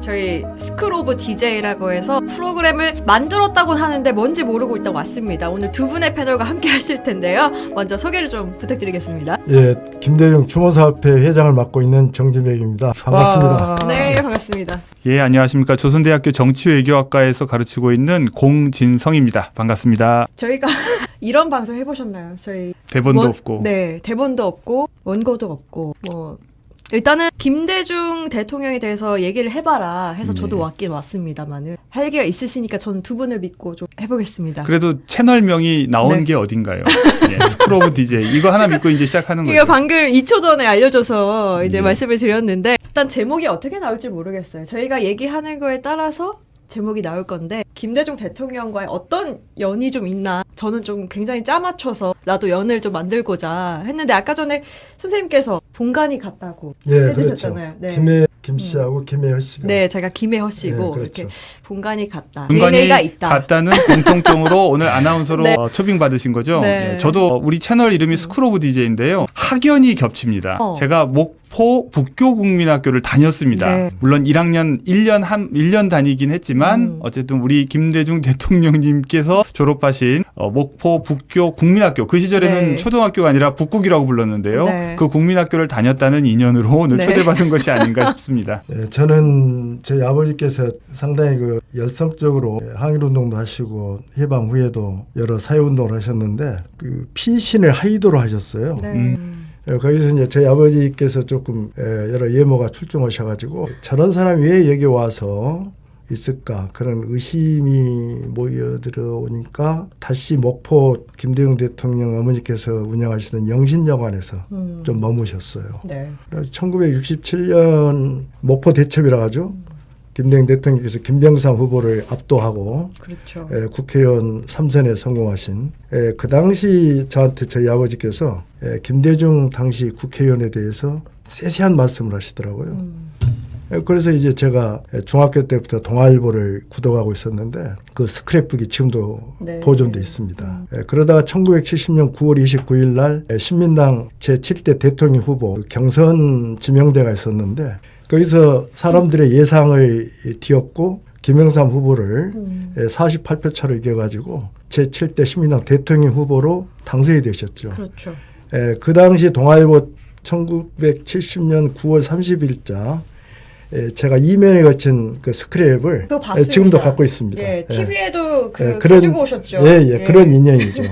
저희 스쿨 오브 DJ라고 해서 프로그램을 만들었다고 하는데 뭔지 모르고 일단 왔습니다. 오늘 두 분의 패널과 함께 하실 텐데요. 먼저 소개를 좀 부탁드리겠습니다. 예, 김대중 추모사업회 회장을 맡고 있는 정진백입니다. 반갑습니다. 네, 반갑습니다. 예, 안녕하십니까. 조선대학교 정치외교학과에서 가르치고 있는 공진성입니다. 반갑습니다. 저희가 이런 방송 해보셨나요? 저희 대본도 없고. 네, 대본도 없고 원고도 없고 뭐 일단은 김대중 대통령에 대해서 얘기를 해봐라 해서 저도 왔긴 왔습니다만은 할 얘기가 있으시니까 저는 두 분을 믿고 좀 해보겠습니다. 그래도 채널명이 나온 네. 게 어딘가요? 예, 스쿨 오브 DJ. 이거 하나 믿고 이제 시작하는 이거 거죠. 방금 2초 전에 알려줘서 이제 네. 말씀을 드렸는데 일단 제목이 어떻게 나올지 모르겠어요. 저희가 얘기하는 거에 따라서 제목이 나올 건데 김대중 대통령과의 어떤 연이 좀 있나 저는 좀 굉장히 짜맞춰서 나도 연을 좀 만들고자 했는데 아까 전에 선생님께서 본관이 같다고 예, 해주셨잖아요. 그렇죠. 네. 김 씨하고 김혜여 씨가. 네, 제가 김혜허 씨고 네, 그렇죠. 이렇게 본관이 같다. 분간이 DNA가 있다. 같다는 공통점으로 오늘 아나운서로 네. 초빙 받으신 거죠? 네. 예, 저도 우리 채널 이름이 스쿨 오브 DJ인데요. 학연이 겹칩니다. 제가 목포 북교국민학교를 다녔습니다. 네. 물론 1년 다니긴 했지만 어쨌든 우리 김대중 대통령님께서 졸업하신 목포 북교국민학교 그 시절에는 네. 초등학교가 아니라 북국이라고 불렀는데요. 네. 그 국민학교를 다녔다는 인연으로 오늘 네. 초대받은 것이 아닌가 싶습니다. 예, 저는 저희 아버지께서 상당히 그 열성적으로 항일운동도 하시고 해방 후에도 여러 사회운동을 하셨는데 그 피신을 하이도로 하셨어요. 네. 예, 거기서 이제 저희 아버지께서 조금 여러 예모가 출중하셔가지고 저런 사람이 왜 여기 와서 있을까 그런 의심이 모여들어오니까 다시 목포 김대중 대통령 어머니께서 운영하시던 영신여관에서 좀 머무셨어요. 네. 그래서 1967년 목포 대첩이라 하죠. 김대중 대통령께서 김병삼 후보를 압도하고 그렇죠. 국회의원 3선에 성공하신 그 당시 저한테 저희 아버지께서 김대중 당시 국회의원에 대해서 세세한 말씀을 하시더라고요. 그래서 이제 제가 중학교 때부터 동아일보를 구독하고 있었는데 그 스크랩북이 지금도 네. 보존돼 있습니다. 그러다가 1970년 9월 29일 날 신민당 제7대 대통령 후보 경선 지명대가 있었는데 거기서 사람들의 예상을 뒤엎고 김영삼 후보를 48표 차로 이겨가지고 제7대 신민당 대통령 후보로 당선이 되셨죠. 그렇죠. 그 당시 동아일보 1970년 9월 30일자 제가 이면에 걸친 그 스크랩을 그거 봤습니다. 지금도 갖고 있습니다. 예, TV에도 그런, 가지고 오셨죠. 그런 인연이죠.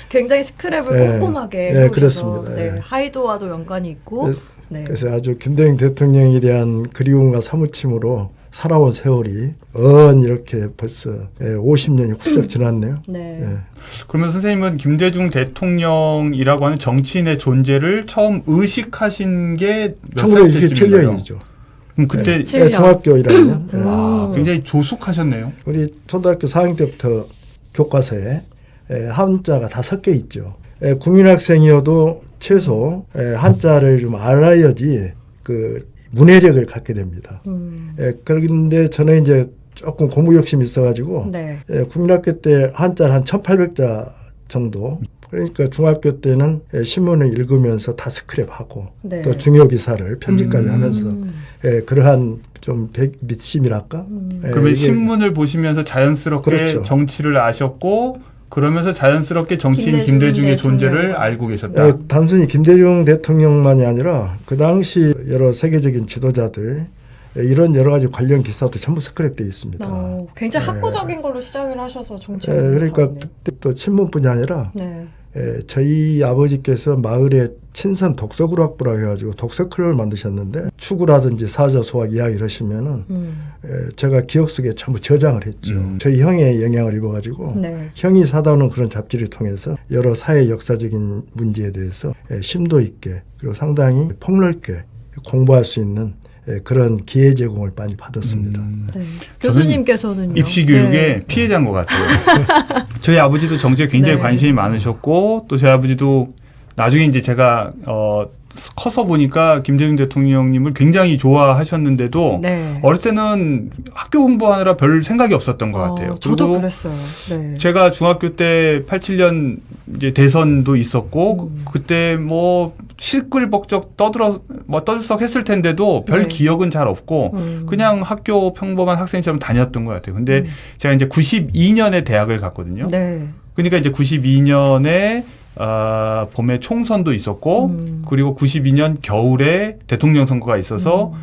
굉장히 스크랩을 꼼꼼하게 해오셔서 그렇습니다. 네, 하이도와도 연관이 있고 네. 그래서 아주 김대중 대통령에 대한 그리움과 사무침으로 살아온 세월이 이렇게 벌써 50년이 훌쩍 지났네요. 네. 예. 그러면 선생님은 김대중 대통령이라고 하는 정치인의 존재를 처음 의식하신 게 몇 살 때쯤인가요? 1967년이죠. 그럼 그때 67년. 중학교 1학년. 굉장히 조숙하셨네요. 우리 초등학교 4학년 때부터 교과서에 한자가 다 섞여 있죠. 국민학생이어도 최소 한자를 좀 알아야지 그 문해력을 갖게 됩니다. 그런데 저는 이제 조금 공부 욕심이 있어가지고 네. 국민학교 때 한자를 한 1800자 정도. 그러니까 중학교 때는 신문을 읽으면서 다 스크랩하고 네. 또 중요 기사를 편집까지 하면서 그러한 좀 밑심이랄까. 그러면 이게 신문을 보시면서 자연스럽게 그렇죠. 정치를 아셨고 그러면서 자연스럽게 정치인 김대중 김대중의 존재를 대통령. 알고 계셨다. 단순히 김대중 대통령만이 아니라 그 당시 여러 세계적인 지도자들 이런 여러 가지 관련 기사도 전부 스크랩되어 있습니다. 굉장히 네. 학구적인 걸로 시작을 하셔서 정치를 그러니까 그때 또 친문뿐이 아니라 네. 저희 아버지께서 마을에 친선 독서구락부라고 해가지고 독서클럽을 만드셨는데 추구라든지 사자, 소학 이야기를 하시면은 제가 기억 속에 전부 저장을 했죠. 저희 형의 영향을 입어가지고 네. 형이 사다오는 그런 잡지를 통해서 여러 사회 역사적인 문제에 대해서 심도 있게 그리고 상당히 폭넓게 공부할 수 있는 그런 기회 제공을 많이 받았습니다. 네. 교수님께서는요? 입시 교육의 네. 피해자인 것 같아요. 저희 아버지도 정치에 굉장히 네. 관심이 많으셨고 또 저희 아버지도 나중에 이제 제가 커서 보니까 김대중 대통령님을 굉장히 좋아하셨는데도 네. 어렸을 때는 학교 공부하느라 별 생각이 없었던 것 같아요. 저도 그리고 그랬어요. 네. 제가 중학교 때 87년 이제 대선도 있었고 그때 뭐 시끌벅적 떠들썩했을 텐데도 별 네. 기억은 잘 없고 그냥 학교 평범한 학생처럼 다녔던 것 같아요. 근데 제가 이제 92년에 대학을 갔거든요. 네. 그러니까 이제 92년에 봄에 총선도 있었고 그리고 92년 겨울에 대통령 선거가 있어서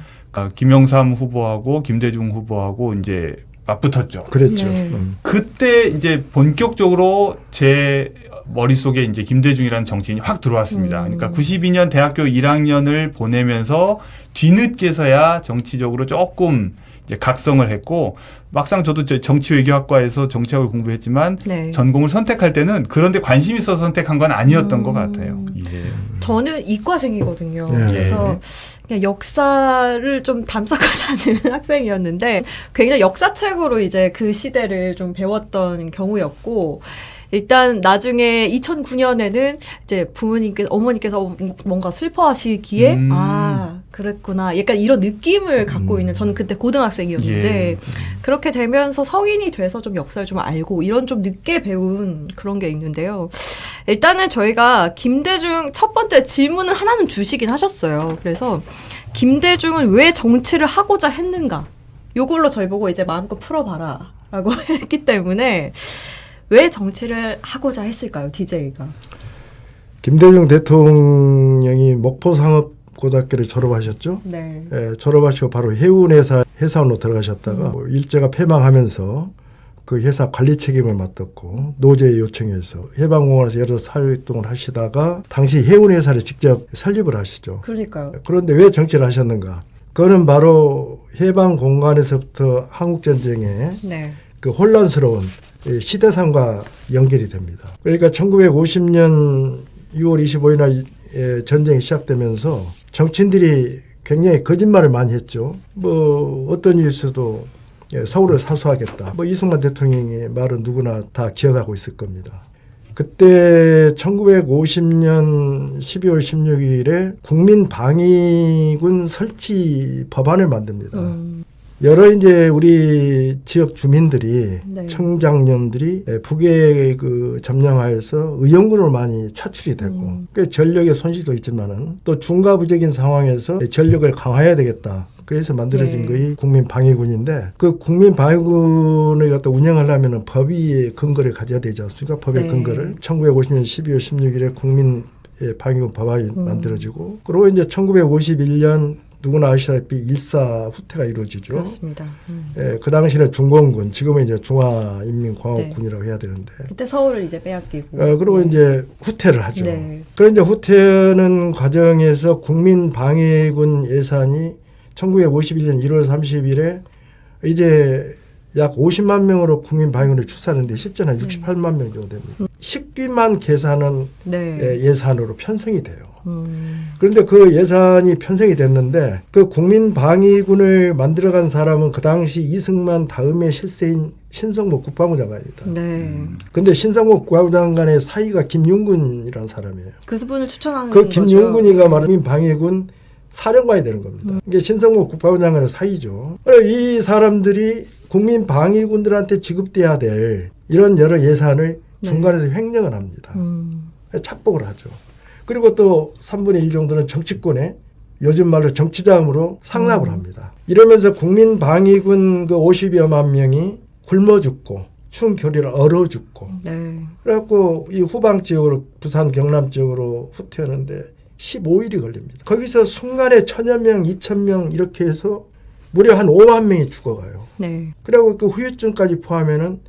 김영삼 후보하고 김대중 후보하고 이제 맞붙었죠. 그랬죠. 네. 그때 이제 본격적으로 제 머릿속에 이제 김대중이라는 정치인이 확 들어왔습니다. 그러니까 92년 대학교 1학년을 보내면서 뒤늦게서야 정치적으로 조금 이제 각성을 했고 막상 저도 정치외교학과에서 정치학을 공부했지만 네. 전공을 선택할 때는 그런데 관심 있어서 선택한 건 아니었던 것 같아요. 예. 저는 이과생이거든요. 네. 그래서 그냥 역사를 좀 담쌓고 사는 학생이었는데 굉장히 역사책으로 이제 그 시대를 좀 배웠던 경우였고 일단 나중에 2009년에는 이제 어머니께서 뭔가 슬퍼하시기에 그랬구나. 약간 이런 느낌을 갖고 있는 저는 그때 고등학생이었는데 예. 그렇게 되면서 성인이 돼서 좀 역사를 좀 알고 이런 좀 늦게 배운 그런 게 있는데요. 일단은 저희가 김대중 첫 번째 질문은 하나는 주시긴 하셨어요. 그래서 김대중은 왜 정치를 하고자 했는가? 요걸로 저희 보고 이제 마음껏 풀어봐라 라고 했기 때문에 왜 정치를 하고자 했을까요, DJ가? 김대중 대통령이 목포상업고등학교를 졸업하셨죠. 네. 예, 졸업하시고 바로 해운회사 회사원으로 들어가셨다가 일제가 패망하면서 그 회사 관리 책임을 맡았고 노조의 요청에서 해방공원에서 여러 사회활동을 하시다가 당시 해운회사를 직접 설립을 하시죠. 그러니까요. 그런데 왜 정치를 하셨는가? 그거는 바로 해방공간에서부터 한국전쟁에 네. 그 혼란스러운 시대상과 연결이 됩니다. 그러니까 1950년 6월 25일 날 전쟁이 시작되면서 정치인들이 굉장히 거짓말을 많이 했죠. 뭐 어떤 일이 있어도 서울을 사수하겠다. 뭐 이승만 대통령의 말은 누구나 다 기억하고 있을 겁니다. 그때 1950년 12월 16일에 국민방위군 설치 법안을 만듭니다. 여러 이제 우리 지역 주민들이 네. 청장년들이 북의 그 점령하에서 의용군으로 많이 차출이 되고 그 전력의 손실도 있지만은 또 중과부적인 상황에서 전력을 강화해야 되겠다. 그래서 만들어진 네. 것이 국민방위군인데 그 국민방위군을 갖다 운영하려면 법의 근거를 가져야 되지 않습니까? 법의 네. 근거를 1950년 12월 16일에 국민방위군 법안이 만들어지고 그리고 이제 1951년 누구나 아시다시피 일사 후퇴가 이루어지죠. 그렇습니다. 그 당시는 중공군, 지금은 이제 중화인민공화국군이라고 해야 되는데. 그때 서울을 이제 빼앗기고. 그리고 네. 이제 후퇴를 하죠. 네. 그런데 후퇴하는 과정에서 국민방위군 예산이 1951년 1월 30일에 이제 약 50만 명으로 국민방위군을 추사하는데 실제는 68만 명 정도 됩니다. 식비만 계산은 네. 예산으로 편성이 돼요. 그런데 그 예산이 편성이 됐는데 그 국민방위군을 만들어간 사람은 그 당시 이승만 다음의 실세인 신성모 국방부 장관입니다. 네. 그런데 신성모 국방부 장관의 사위가 김윤군이라는 사람이에요. 그분을 추천하는 그 거죠. 김윤군이가 말하는 국민방위군 사령관이 되는 겁니다. 이게 신성모 국방부 장관의 사위죠. 이 사람들이 국민방위군들한테 지급돼야 될 이런 여러 예산을 중간에서 횡령을 합니다. 착복을 하죠. 그리고 또 3분의 1 정도는 정치권에 요즘 말로 정치자금으로 상납을 합니다. 이러면서 국민방위군 그 50여만 명이 굶어 죽고 추운 겨울에 얼어 죽고 네. 그래갖고 이 후방 지역으로 부산 경남 지역으로 후퇴하는데 15일이 걸립니다. 거기서 순간에 1000여 명, 2000명 이렇게 해서 무려 한 5만 명이 죽어가요. 네. 그리고 그 후유증까지 포함하면은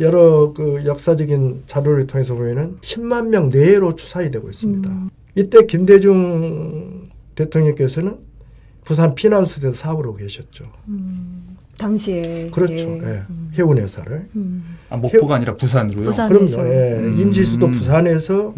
여러 그 역사적인 자료를 통해서 보면은 10만 명 내외로 추산이 되고 있습니다. 이때 김대중 대통령께서는 부산 피난수대 사업으로 계셨죠. 당시에. 그렇죠. 예. 해운회사를. 목포가 아니라 부산으로요. 부산에서. 그럼요. 임지수도 부산에서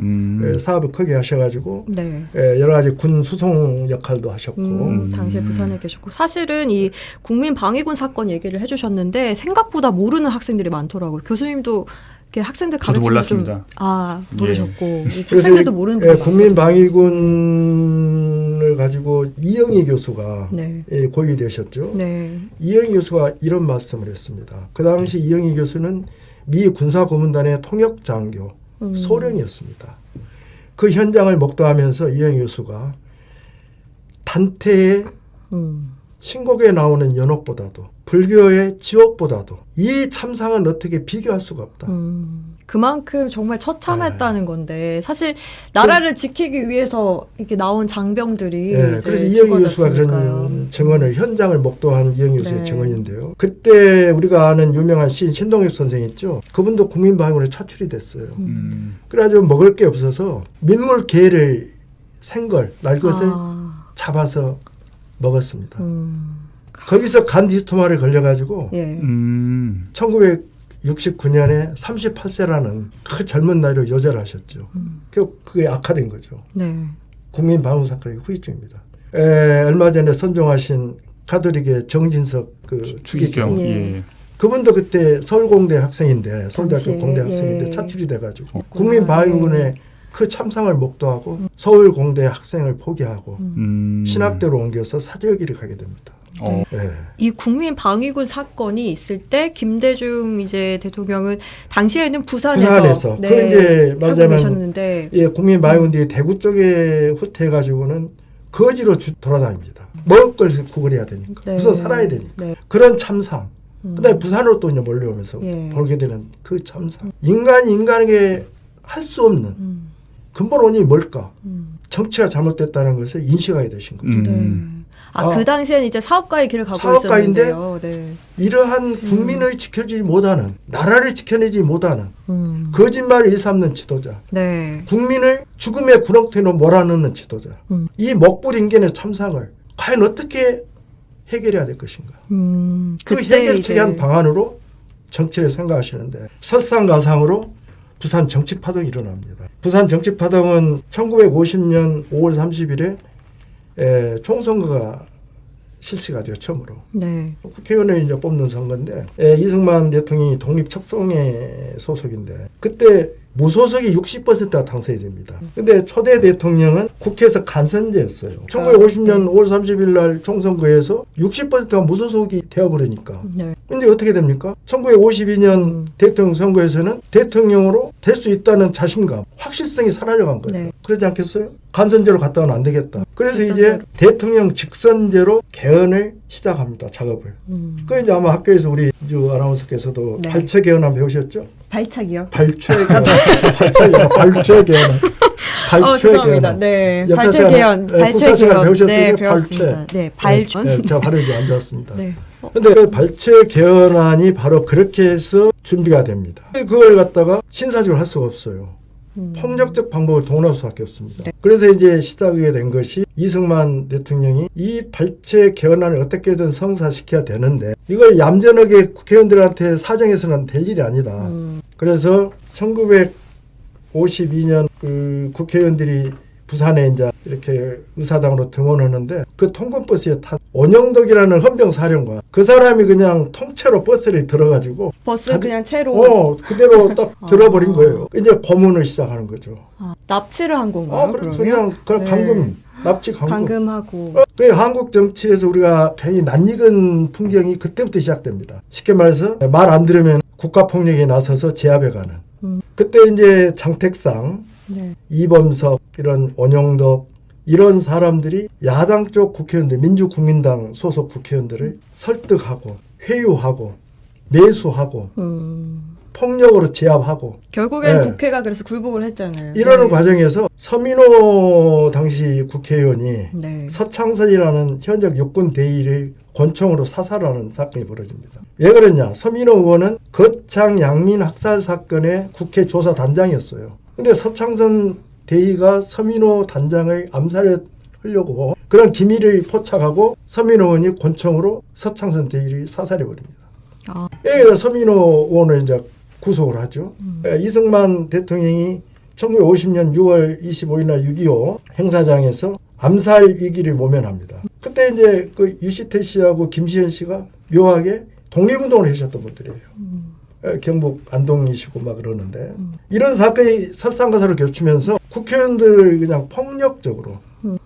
사업을 크게 하셔가지고 네. 여러 가지 군 수송 역할도 하셨고. 당시에 부산에 계셨고 사실은 이 국민방위군 사건 얘기를 해주셨는데 생각보다 모르는 학생들이 많더라고요. 교수님도 이렇게 학생들 저도 가르치면 좀 몰랐습니다. 모르셨고 이 그래서 학생들도 모르는 분이 국민방위군을 가지고 이영희 교수가 네. 고위 되셨죠. 네. 이영희 교수가 이런 말씀을 했습니다. 그 당시 이영희 교수는 미 군사고문단의 통역장교 소령이었습니다. 그 현장을 목도하면서 이영희 교수가 단테의 신곡에 나오는 연옥보다도 불교의 지옥보다도 이 참상은 어떻게 비교할 수가 없다. 그만큼 정말 처참했다는 건데 사실 나라를 지키기 위해서 이렇게 나온 장병들이 이제 그래서 이영희 교수가 죽어졌으니까요. 그런 증언을 현장을 목도한 이영희 교수의 네. 증언인데요. 그때 우리가 아는 유명한 시인 신동엽 선생 있죠. 그분도 국민방위군에 차출이 됐어요. 그래가지고 먹을 게 없어서 민물 게를 생걸 날 것을 잡아서 먹었습니다. 거기서 간디스토마를 걸려가지고 예. 1969년에 38세라는 그 젊은 나이로 요절을 하셨죠. 그게 악화된 거죠. 네. 국민방위 사건의 후유증입니다. 얼마 전에 선종하신 가톨릭의 정진석 그 추기경. 예. 예. 그분도 그때 서울공대 학생인데 서울대학교 당시에, 공대 학생인데 예. 차출이 돼가지고 그렇구나. 국민방위군의 예. 그 참상을 목도하고 서울공대 학생을 포기하고 음. 신학대로 옮겨서 사제여기를 가게 됩니다. 어. 예. 이 국민방위군 사건이 있을 때 김대중 이제 대통령은 당시에는 부산에서 그 이제 살고 말하자면 계셨는데 예, 국민방위군들이 대구 쪽에 후퇴해가지고는 거지로 돌아다닙니다. 먹을 걸 구걸해야 되니까. 네. 우선 살아야 되니까. 네. 그런 참상. 그다음에 부산으로 또 이제 몰려오면서 예. 벌게 되는 그 참상. 인간이 인간에게 할 수 없는 근본 원인이 뭘까? 정치가 잘못됐다는 것을 인식하게 되신 거죠. 네. 그 당시에는 이제 사업가의 길을 가고 사업가인데 있었는데요. 네. 이러한 국민을 지켜주지 못하는, 나라를 지켜내지 못하는 거짓말을 일삼는 지도자, 네. 국민을 죽음의 구렁텅이로 몰아넣는 지도자, 이 먹불인견의 참상을 과연 어떻게 해결해야 될 것인가? 그 그때 해결책에 한 이제 방안으로 정치를 생각하시는데 설상가상으로 부산 정치파동이 일어납니다. 부산 정치파동은 1950년 5월 30일에 총선거가 실시가 되어 처음으로 네. 국회의원을 이제 뽑는 선거인데 이승만 대통령이 독립척성회 소속인데 그때 무소속이 60%가 당선이 됩니다. 근데 초대 대통령은 국회에서 간선제였어요. 1950년 5월 30일 날 총선거에서 60%가 무소속이 되어버리니까. 네. 근데 어떻게 됩니까? 1952년 대통령 선거에서는 대통령으로 될 수 있다는 자신감, 확실성이 사라져간 거예요. 네. 그러지 않겠어요? 간선제로 갔다가는 안 되겠다. 그래서 직선제로. 이제 대통령 직선제로 개헌을 시작합니다. 작업을. 그 이제 아마 학교에서 우리 이주 아나운서께서도 네. 발췌 개헌안 배우셨죠? 발차기요? 발췌 개헌. 발췌 개헌. 죄송합니다. 네. 역사 발췌 시간에, 개헌. 발췌 국사 시간에 개헌. 배우셨을 네, 때 배웠습니다. 발췌. 네, 발전. 네, 제가 발음이 안 좋았습니다. 네. 근데 그 발췌 개헌안이 바로 그렇게 해서 준비가 됩니다. 그걸 갖다가 신사적으로 할 수가 없어요. 폭력적 방법을 동원할 수밖에 없습니다. 네. 그래서 이제 시작하게 된 것이 이승만 대통령이 이 발췌 개헌안을 어떻게든 성사시켜야 되는데 이걸 얌전하게 국회의원들한테 사정해서는 될 일이 아니다. 그래서 1952년 그 국회의원들이 부산에 이제 이렇게 의사당으로 등원하는데 그 통근버스에 탄 원영덕이라는 헌병사령관 그 사람이 그냥 통째로 버스를 들어가지고 버스 그냥 채로 그대로 딱 들어버린 거예요. 이제 고문을 시작하는 거죠. 납치를 한 건가요? 그렇죠. 그러면? 그냥 네. 감금, 납치 감금. 감금하고. 그래 한국 정치에서 우리가 괜히 낯익은 풍경이 그때부터 시작됩니다. 쉽게 말해서 말 안 들으면 국가폭력에 나서서 제압해 가는. 그때 이제 장택상, 네. 이범석, 이런 원영덕 이런 사람들이 야당 쪽 국회의원들, 민주국민당 소속 국회의원들을 설득하고 회유하고 매수하고 폭력으로 제압하고 결국엔 네. 국회가 그래서 굴복을 했잖아요. 이러는 네. 과정에서 서민호 당시 국회의원이 네. 서창선이라는 현역 육군 대위를 권총으로 사살하는 사건이 벌어집니다. 왜 그러냐? 서민호 의원은 거창 양민 학살 사건의 국회 조사 단장이었어요. 근데 서창선 대위가 서민호 단장을 암살하려고 그런 기밀을 포착하고 서민호 의원이 권총으로 서창선 대위를 사살해버립니다. 여기서 서민호 의원을 이제 구속을 하죠. 이승만 대통령이 1950년 6월 25일 날 6.25 행사장에서 암살 위기를 모면합니다. 그때 이제 그 유시태 씨하고 김시현 씨가 묘하게 독립운동을 하셨던 분들이에요. 경북 안동이시고 막 그러는데 이런 사건이 설상가사로 겹치면서 국회의원들을 그냥 폭력적으로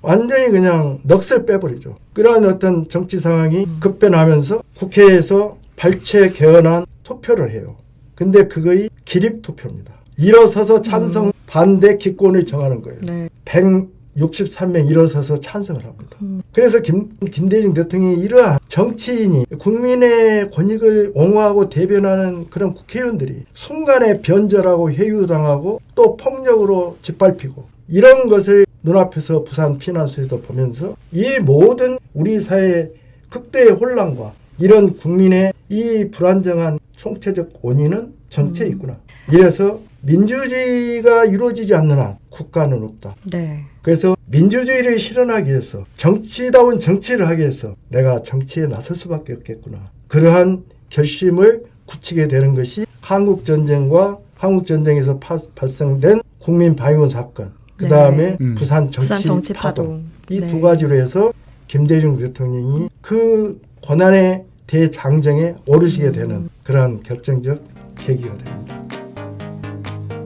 완전히 그냥 넋을 빼버리죠. 그러한 어떤 정치 상황이 급변하면서 국회에서 발췌 개헌안 투표를 해요. 근데 그거의 기립투표입니다. 일어서서 찬성 반대 기권을 정하는 거예요. 네. 163명 일어서서 찬성을 합니다. 그래서 김대중 대통령이 이러한 정치인이 국민의 권익을 옹호하고 대변하는 그런 국회의원들이 순간에 변절하고 회유당하고 또 폭력으로 짓밟히고 이런 것을 눈앞에서 부산 피난소에서 보면서 이 모든 우리 사회의 극도의 혼란과 이런 국민의 이 불안정한 총체적 원인은 정치에 있구나. 이래서 민주주의가 이루어지지 않는 한 국가는 없다. 네. 그래서 민주주의를 실현하기 위해서 정치다운 정치를 하기 위해서 내가 정치에 나설 수밖에 없겠구나. 그러한 결심을 굳히게 되는 것이 한국전쟁과 한국전쟁에서 발생된 국민방위군 사건, 그 다음에 네. 부산 정치 파동. 이 두 가지로 해서 김대중 대통령이 그 권한의 대장정에 오르시게 되는 그러한 결정적 계기가 됩니다.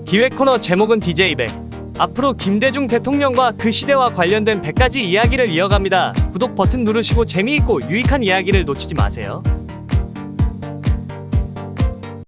기획 코너 제목은 DJ100. 앞으로 김대중 대통령과 그 시대와 관련된 100가지 이야기를 이어갑니다. 구독 버튼 누르시고 재미있고 유익한 이야기를 놓치지 마세요.